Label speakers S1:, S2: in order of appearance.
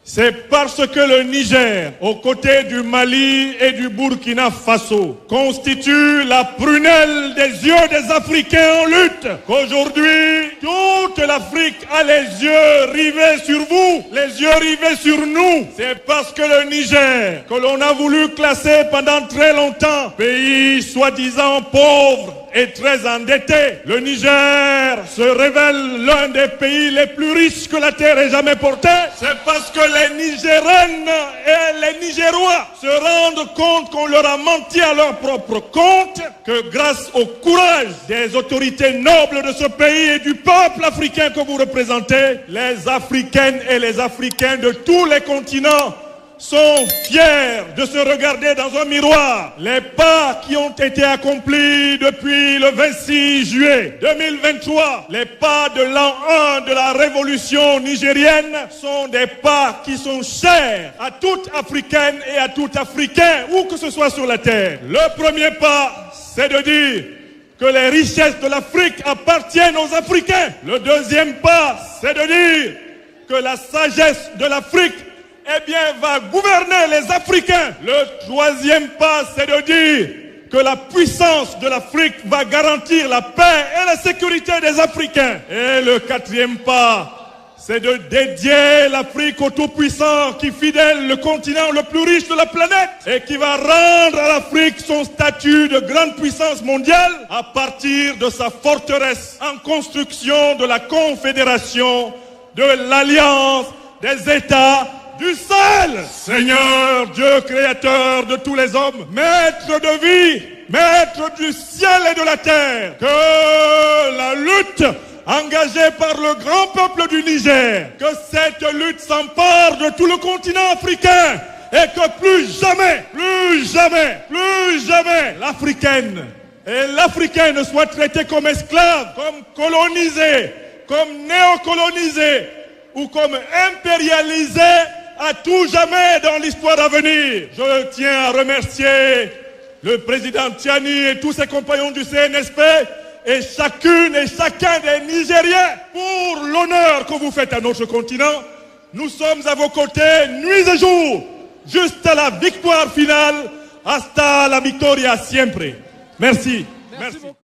S1: C'est parce que le Niger, aux côtés du Mali et du Burkina Faso, constitue la prunelle des yeux des Africains en lutte, qu'aujourd'hui, toute l'Afrique a les yeux rivés sur vous, les yeux rivés sur nous. C'est parce que le Niger, que l'on a voulu classer pendant très longtemps, pays soi-disant pauvre et très endetté, le Niger se révèle l'un des pays les plus riches que la terre ait jamais porté. C'est parce que les Nigériennes et les Nigérois se rendent compte qu'on leur a menti à leur propre compte, que grâce au courage des autorités nobles de ce pays et du peuple africain que vous représentez, les Africaines et les Africains de tous les continents sont fiers de se regarder dans un miroir. Les pas qui ont été accomplis depuis le 26 juillet 2023, les pas de l'an 1 de la révolution nigérienne sont des pas qui sont chers à toute Africaine et à tout Africain, où que ce soit sur la terre. Le premier pas, c'est de dire que les richesses de l'Afrique appartiennent aux Africains. Le deuxième pas, c'est de dire que la sagesse de l'Afrique va gouverner les Africains. Le troisième pas, c'est de dire que la puissance de l'Afrique va garantir la paix et la sécurité des Africains. Et le quatrième pas, c'est de dédier l'Afrique au Tout-Puissant qui fidèle le continent le plus riche de la planète et qui va rendre à l'Afrique son statut de grande puissance mondiale à partir de sa forteresse en construction de la confédération de l'Alliance des États du Sahel. Seigneur Dieu créateur de tous les hommes, maître de vie, maître du ciel et de la terre, que la lutte engagée par le grand peuple du Niger, que cette lutte s'empare de tout le continent africain et que plus jamais l'Africaine et l'Africain ne soient traités comme esclaves, comme colonisés, comme néocolonisés ou comme impérialisés à tout jamais dans l'histoire à venir. Je tiens à remercier le président Tiani et tous ses compagnons du CNSP et chacune et chacun des Nigériens pour l'honneur que vous faites à notre continent. Nous sommes à vos côtés nuit et jour, juste à la victoire finale. Hasta la victoria siempre. Merci. Merci.